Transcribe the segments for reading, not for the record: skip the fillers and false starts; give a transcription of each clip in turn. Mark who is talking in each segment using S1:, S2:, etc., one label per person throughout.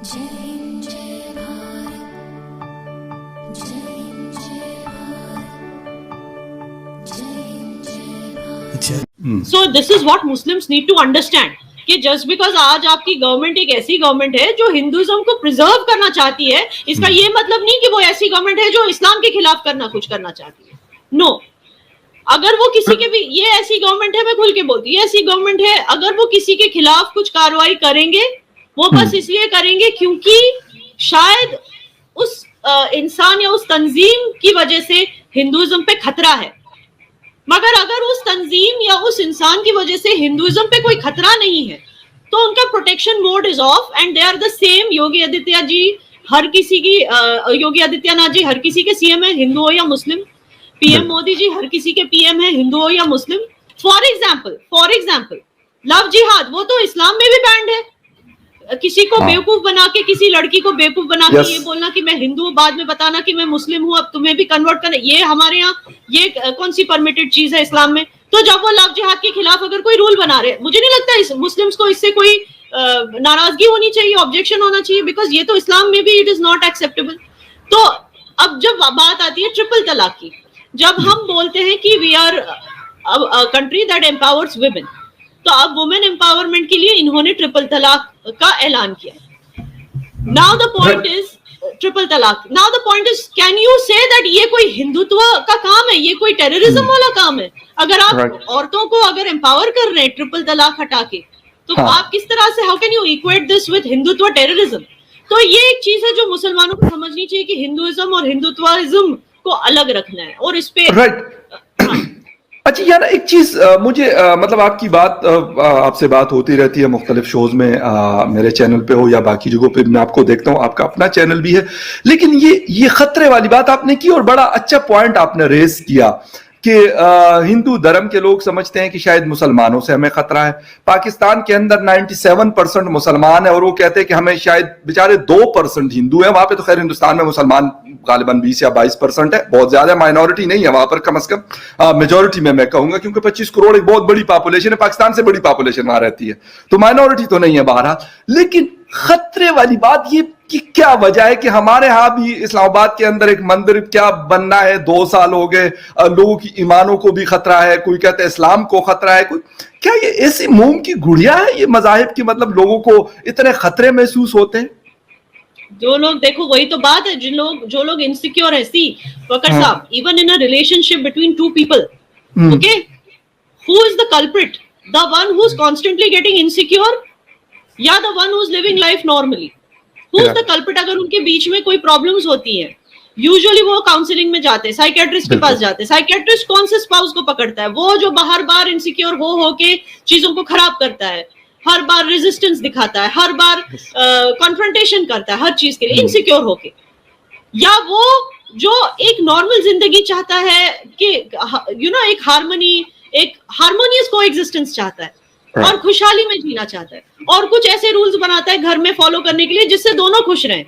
S1: So this is what Muslims need to understand کہ just because آج آپ کی گورنمنٹ ایک ایسی گورنمنٹ ہے جو ہندوازم کو پرزرو کرنا چاہتی ہے, اس کا یہ مطلب نہیں کہ وہ ایسی گورنمنٹ ہے جو اسلام کے خلاف کچھ کرنا چاہتی ہے. نو, اگر وہ کسی کے بھی, یہ ایسی گورنمنٹ ہے, میں کھل کے بولتی ہوں, یہ ایسی گورنمنٹ ہے, اگر وہ کسی کے خلاف کچھ کارروائی کریں گے وہ بس اس لیے کریں گے کیونکہ شاید اس انسان یا اس تنظیم کی وجہ سے ہندوازم پہ خطرہ ہے. مگر اگر اس تنظیم یا اس انسان کی وجہ سے ہندوازم پہ کوئی خطرہ نہیں ہے تو ان کا protection mode is off, and they are the same. Yogi Aditya ji ہر کسی کی, یوگی آدتیہ ناتھ جی ہر کسی کے سی ایم ہے, ہندو ہو یا مسلم. پی ایم مودی جی ہر کسی کے پی ایم ہے, ہندو ہو یا مسلم. فار ایگزامپل لو جہاد, وہ تو اسلام میں بھی بینڈ ہے. کسی کو بیوقوف بنا کے, کسی لڑکی کو بیوقوف بنا کے یہ بولنا کہ میں ہندو ہوں, بعد میں بتانا کہ میں مسلم ہوں, اب تمہیں بھی کنورٹ کرنا, یہ ہمارے یہاں یہ کون سی پرمیٹڈ چیز ہے اسلام میں؟ تو جب وہ لو جہاد کے خلاف اگر کوئی رول بنا رہے, مجھے نہیں لگتا مسلمس کو اس سے کوئی ناراضگی ہونی چاہیے, آبجیکشن ہونا چاہیے, بیکاز یہ تو اسلام میں بھی اٹ از ناٹ ایکسیپٹیبل. تو اب جب بات آتی ہے ٹرپل طلاق کی, جب ہم بولتے ہیں کہ we are country that empowers women, تو اب وومن امپاورمنٹ کے لیے انہوں نے ٹرپل طلاق کا اعلان کیا. Now the point is triple طلاق. Now the point is, can you say that یہ کوئی ہندوتو کا کام ہے, یہ کوئی ٹیررزم والا کام ہے؟ اگر آپ عورتوں کو اگر امپاور کر رہے ہیں ٹرپل طلاق ہٹا کے, تو آپ کس طرح سے, how can you equate this with Hindutva terrorism? تو یہ ایک چیز ہے جو مسلمانوں کو سمجھنی چاہیے کہ ہندوازم اور ہندوتوازم کو الگ رکھنا ہے, اور اس پہ
S2: اچھا یار ایک چیز مجھے مطلب آپ کی بات, آپ سے بات ہوتی رہتی ہے مختلف شوز میں, میرے چینل پہ ہو یا باقی جگہوں پہ میں آپ کو دیکھتا ہوں, آپ کا اپنا چینل بھی ہے, لیکن یہ خطرے والی بات آپ نے کی اور بڑا اچھا پوائنٹ آپ نے ریز کیا کہ ہندو دھرم کے لوگ سمجھتے ہیں کہ شاید مسلمانوں سے ہمیں خطرہ ہے. پاکستان کے اندر 97% مسلمان ہیں اور وہ کہتے ہیں کہ ہمیں شاید بیچارے 2% ہندو ہیں. وہاں پہ تو خیر ہندوستان میں مسلمان غالباً 20 یا 22% ہے, بہت زیادہ مائنورٹی نہیں ہے وہاں پر, کم از کم میجورٹی میں کہوں گا, کیونکہ 25 کروڑ ایک بہت بڑی پاپولیشن ہے, پاکستان سے بڑی پاپولیشن وہاں رہتی ہے, تو مائنورٹی تو نہیں ہے بہرحال. لیکن خطرے والی بات یہ کہ کیا وجہ ہے کہ ہمارے ہاں بھی اسلام آباد کے اندر ایک مندر کیا بننا ہے, 2 سال ہو گئے, لوگوں کی ایمانوں کو بھی خطرہ ہے, کوئی کہتے ہیں اسلام کو خطرہ ہے, کوئی کیا یہ ایسی موم کی گڑیا ہے یہ مذاہب کی, مطلب لوگوں کو اتنے خطرے محسوس ہوتے ہیں؟
S1: جو لوگ, دیکھو وہی تو بات ہے, جو لوگ انسیکیور ہے, سی فقر صاحب, even in a relation ship between 2 people, okay, who is the culprit? The one who's constantly getting insecure یا the one who's living life normally? Who's the culprit? اگر ان کے بیچ میں کوئی پرابلمز ہوتی ہیں, یوزلی وہ کاؤنسلنگ میں جاتے ہیں, سائیکیٹرسٹ کے پاس جاتے ہیں. سائیکیٹرسٹ کون سے اسپاؤس کو پکڑتا ہے؟ وہ جو بار بار انسیکیور ہو کے چیزوں کو خراب کرتا ہے, ہر بار ریزسٹنس دکھاتا ہے, ہر بار کنفرنٹیشن کرتا ہے ہر چیز کے لیے انسیکیور ہو کے, یا وہ جو ایک نارمل زندگی چاہتا ہے کہ ایک ہارمونیس کو ایگزسٹنس چاہتا ہے اور خوشحالی میں جینا چاہتا ہے, اور کچھ ایسے رولز بناتا ہے گھر میں فالو کرنے کے لیے جس سے دونوں خوش رہیں,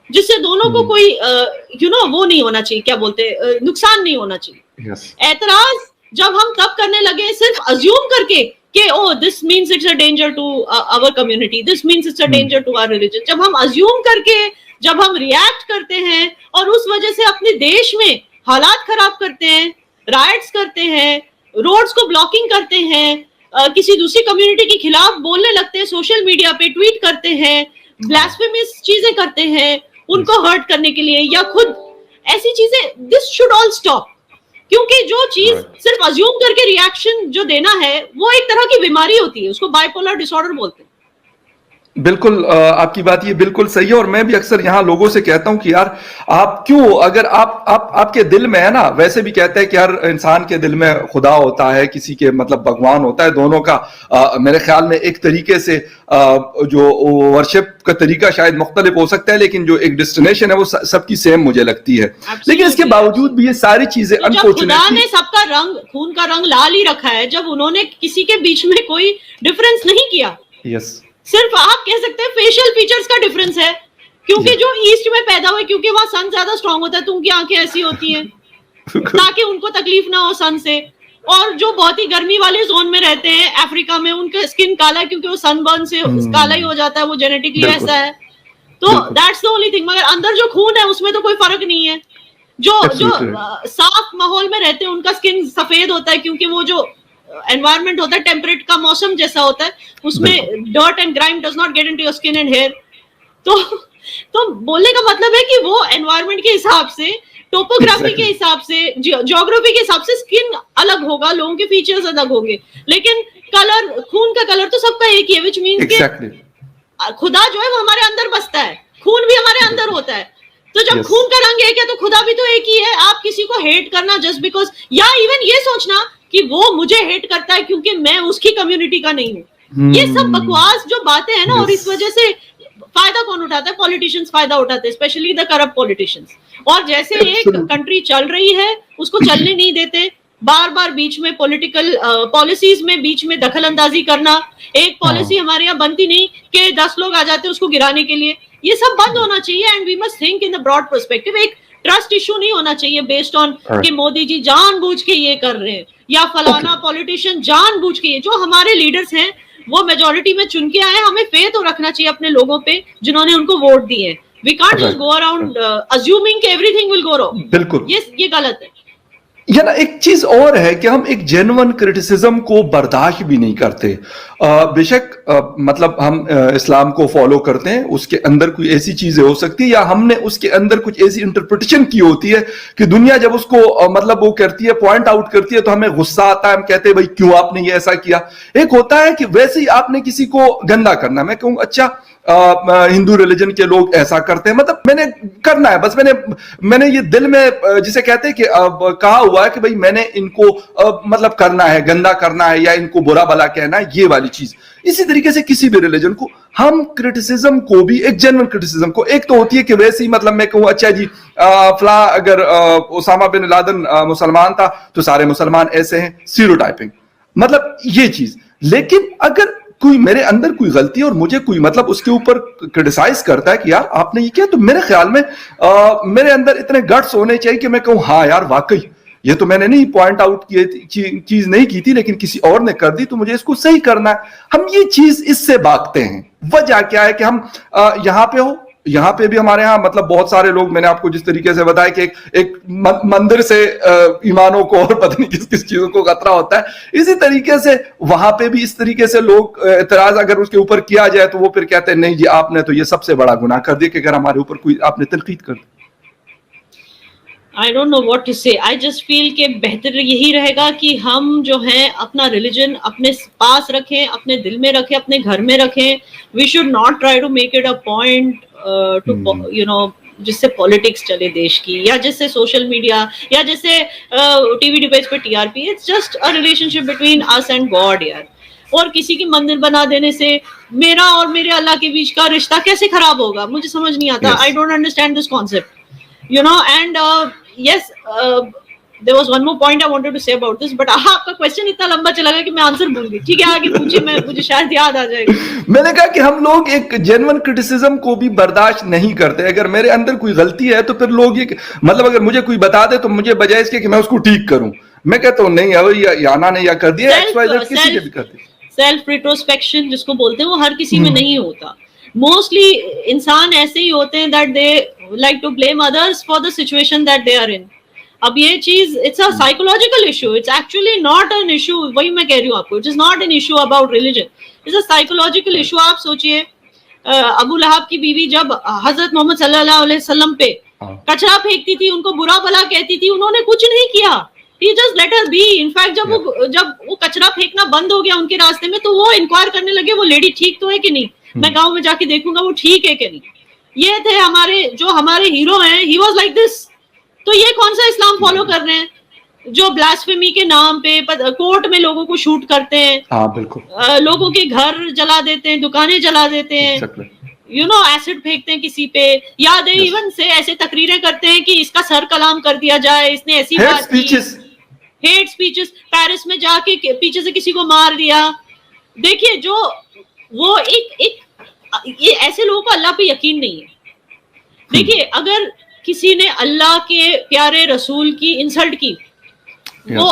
S1: جس سے دونوں کو کوئی وہ نہیں ہونا چاہیے, کیا بولتے, نقصان نہیں ہونا چاہیے. اعتراض جب ہم تب کرنے لگے صرف ازیوم کر کے کہ this means it's a danger to our community, this means it's a danger to our religion, جب ہم ازیوم کر کے, جب ہم ریئیکٹ کرتے ہیں اور اس وجہ سے اپنے دیش میں حالات خراب کرتے ہیں, رائٹس کرتے ہیں, روڈز کو بلاکنگ کرتے ہیں, کسی دوسری کمیونٹی کے خلاف بولنے لگتے ہیں, سوشل میڈیا پہ ٹویٹ کرتے ہیں, بلاسفیمس چیزیں کرتے ہیں ان کو ہرٹ کرنے کے لیے, یا خود ایسی چیزیں, دس شوڈ آل اسٹاپ. کیونکہ جو چیز صرف ازیوم کر کے ریئیکشن جو دینا ہے وہ ایک طرح کی بیماری ہوتی ہے, اس کو بائی پولر ڈس آرڈر بولتے ہیں.
S2: بالکل آپ کی بات یہ بالکل صحیح ہے, اور میں بھی اکثر یہاں لوگوں سے کہتا ہوں کہ یار آپ کیوں, اگر آپ کے دل میں ہے نا, ویسے بھی کہتے ہیں کہ ہر انسان کے دل میں خدا ہوتا ہے, کسی کے مطلب بھگوان ہوتا ہے, دونوں کا میرے خیال میں ایک طریقے سے جو ورشپ کا طریقہ شاید مختلف ہو سکتا ہے, لیکن جو ایک ڈیسٹینیشن ہے وہ سب کی سیم مجھے لگتی ہے. لیکن اس کے باوجود بھی یہ ساری چیزیں
S1: خدا نے سب کا رنگ, خون کا رنگ لال ہی رکھا ہے, جب انہوں نے کسی کے بیچ میں کوئی ڈفرنس نہیں کیا, صرف آپ کہہ سکتے ہیں فیشل فیچرز کا ڈفرنس ہے, کیونکہ جو ایسٹ میں پیدا ہوئے, کیونکہ وہاں سن زیادہ اسٹرانگ ہوتا ہے تو ان کی آنکھیں ایسی ہوتی ہیں تاکہ ان کو تکلیف نہ ہو سن سے, اور جو بہت ہی گرمی والے زون میں رہتے ہیں افریقہ میں, ان کا اسکن کالا ہے کیونکہ وہ سن برن سے کالا ہی ہو جاتا ہے, وہ جینیٹکلی ایسا ہے. تو دیٹس the only thing. مگر اندر جو خون ہے اس میں تو کوئی فرق نہیں ہے. جو صاف ماحول میں رہتے ہیں ان کا اسکن سفید ہوتا ہے کیونکہ وہ جو انوائرمنٹ ہوتا ہے ٹیمپریٹ کا موسم جیسا ہوتا ہے اس میں dirt and grime does not get into your skin and hair. تو بولنے کا مطلب ہے کہ وہ انوائرمنٹ کے حساب سے, ٹوپوگرافی کے حساب سے, جیوگرافی کے حساب سے اسکن الگ ہوگا, لوگوں کے فیچرز الگ ہوں گے, لیکن کلر, خون کا کلر تو سب کا ایک ہی ہے, وچ مینس کہ خدا جو ہے وہ ہمارے اندر بستا ہے, خون بھی ہمارے اندر ہوتا ہے. تو جب خون کا رنگ ایک ہے تو خدا بھی تو ایک ہی ہے. آپ کسی کو ہیٹ کرنا جسٹ بیکاز, یا ایون یہ سوچنا کہ وہ مجھے ہیٹ کرتا ہے کیونکہ میں اس کی کمیونٹی کا نہیں ہوں, یہ سب بکواس جو باتیں ہیں نا, اور اس وجہ سے فائدہ کون اٹھاتا ہے؟ پولیٹیشینز فائدہ اٹھاتے ہیں, اسپیشلی دا کرپٹ پولیٹیشینز. اور جیسے ایک کنٹری چل رہی ہے اس کو چلنے نہیں دیتے, بار بار بیچ میں پولیٹیکل پالیسیز میں بیچ میں دخل اندازی کرنا. ایک پالیسی ہمارے یہاں بنتی نہیں کہ 10 لوگ آ جاتے ہیں اس کو گرانے کے لیے. یہ سب بند ہونا چاہیے. And we must think in the broad perspective. ایک ٹرسٹ ایشو نہیں ہونا چاہیے بیسڈ آن کہ مودی جی جان بوجھ کے یہ کر رہے ہیں یا فلانا پولیٹیشین جان بوجھ کے. جو ہمارے لیڈرز ہیں وہ میجورٹی میں چن کے آئے, ہمیں فیتھ رکھنا چاہیے اپنے لوگوں پہ جنہوں نے ان کو ووٹ دیے. We can't just go around assuming کہ everything will go wrong. بالکل یہ غلط ہے.
S2: یا نا ایک چیز اور ہے کہ ہم ایک جینون کرٹیسزم کو برداشت بھی نہیں کرتے. بے شک مطلب ہم اسلام کو فالو کرتے ہیں, اس کے اندر کوئی ایسی چیزیں ہو سکتی ہے یا ہم نے اس کے اندر کچھ ایسی انٹرپریٹیشن کی ہوتی ہے کہ دنیا جب اس کو مطلب وہ کرتی ہے, پوائنٹ آؤٹ کرتی ہے, تو ہمیں غصہ آتا ہے, ہم کہتے ہیں بھائی کیوں آپ نے یہ ایسا کیا. ایک ہوتا ہے کہ ویسے ہی آپ نے کسی کو گندا کرنا, میں کہوں اچھا ہندو ریلیجن کے لوگ ایسا کرتے ہیں, مطلب میں نے کرنا ہے, بس میں نے یہ دل میں جسے کہتے ہیں کہ کہا ہوا ہے کہ بھئی میں نے ان کو مطلب کرنا ہے, گندا کرنا ہے یا ان کو برا بھلا کہنا ہے, یہ والی چیز. اسی طریقے سے کسی بھی ریلیجن کو ہم کرٹیسزم کو بھی ایک جنرل کرٹیسزم کو, ایک تو ہوتی ہے کہ ویسے ہی مطلب میں کہوں اچھا جی فلاں اگر اسامہ بن لادن مسلمان تھا تو سارے مسلمان ایسے ہیں, سٹیریوٹائپنگ, مطلب یہ چیز. لیکن اگر کوئی میرے اندر کوئی غلطی اور مجھے کوئی مطلب اس کے اوپر کرٹیسائز کرتا ہے کہ یار آپ نے یہ کیا, تو میرے خیال میں میرے اندر اتنے گٹس ہونے چاہیے کہ میں کہوں ہاں یار واقعی یہ تو میں نے نہیں پوائنٹ آؤٹ کی چیز نہیں کی تھی, لیکن کسی اور نے کر دی تو مجھے اس کو صحیح کرنا ہے. ہم یہ چیز اس سے بھاگتے ہیں. وجہ کیا ہے کہ ہم یہاں پہ بھی ہمارے ہاں مطلب بہت سارے لوگ, میں نے آپ کو جس طریقے سے بتایا کہ ایک مندر سے ایمانوں کو اور پتہ نہیں کس چیزوں کو خطرہ ہوتا ہے, اسی طریقے سے وہاں پہ بھی اس طریقے سے لوگ اعتراض اگر اس کے اوپر کیا جائے تو وہ پھر کہتے ہیں نہیں جی آپ نے تو یہ سب سے بڑا گناہ کر دیا کہ اگر ہمارے اوپر کوئی آپ نے تنقید کر دی.
S1: I don't know what to say. I just feel کہ بہتر یہی رہے گا کہ ہم جو ہیں اپنا ریلیجن اپنے پاس رکھیں, اپنے دل میں رکھیں, اپنے گھر میں رکھیں. We should not try to make it a point to you know جس سے پالیٹکس چلے دیش کی, یا جس سے سوشل میڈیا, یا جس سے ٹی وی ڈیبیٹس پہ TRP. It's just a relationship between us and God یار. اور کسی کی مندر بنا دینے سے میرا اور میرے اللہ کے بیچ کا رشتہ کیسے خراب ہوگا, مجھے سمجھ نہیں آتا. I don't understand this concept. You know, and yes, there was one more point I wanted to say about this, but آپ کا question اتنا لمبا چلا گیا کہ میں آنسر بھول گئی. ٹھیک ہے آگے پوچھیے, مجھے شاید یاد آ جائے گا.
S2: میں نے کہا کہ ہم لوگ ایک جینون کرٹیسزم کو بھی برداشت نہیں کرتے. اگر میرے اندر کوئی غلطی ہے تو پھر لوگ یہ مطلب اگر مجھے کوئی بتا دے تو مجھے بجائے اس کے کہ میں اس کو ٹھیک کروں, میں کہتا ہوں نہیں یانا نے یا کر دیا, کسی نے بھی کر دیا.
S1: سیلف ریٹروسپیکشن جس کو بولتے ہیں وہ ہر کسی میں نہیں ہوتا. موسٹلی انسان ایسے ہی ہوتے ہیں that they like to blame others for the situation that they are in. اب یہ چیز it's a psychological issue, it's actually not an issue. وہی میں کہہ رہی ہوں آپ کو, it is not an issue about religion, it's a psychological issue. آپ سوچئے ابو لہب کی بیوی جب حضرت محمد صلی اللہ علیہ وسلم پہ کچرا پھینکتی تھی, ان کو برا بھلا کہتی تھی, انہوں نے کچھ نہیں کیا. He just let her be. In fact جب وہ کچرا پھینکنا بند ہو گیا ان کے راستے میں تو وہ انکوائر کرنے لگے وہ لیڈی ٹھیک تو ہے کہ نہیں, میں گاؤں میں جا کے دیکھوں گا وہ ٹھیک ہے کہ نہیں. یہ تھے ہمارے ہیرو ہیں. He was like this. تو یہ کون سا اسلام فالو کر رہے ہیں جو بلاسفیمی کے نام پہ کورٹ میں لوگوں کو شوٹ کرتے ہیں, لوگوں کے گھر جلا دیتے ہیں, دکانیں جلا دیتے ہیں, یو نو ایسڈ پھینکتے ہیں کسی پہ, یا دے ایون سے ایسے تقریریں کرتے ہیں کہ اس کا سر کلام کر دیا جائے, اس نے ایسی بات کی, ہیٹ سپیچز, پیرس میں جا کے پیچھے سے کسی کو مار دیا. دیکھیے جو وہ یہ ایسے لوگوں کو اللہ پہ یقین نہیں ہے. دیکھیے اگر کسی نے اللہ کے پیارے رسول کی انسلٹ کی, وہ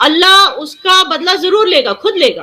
S1: اللہ اس کا بدلہ ضرور لے گا, خود لے گا.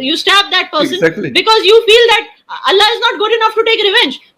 S1: you stab that person
S2: Exactly.
S1: because you feel that Allah is not good enough to take revenge.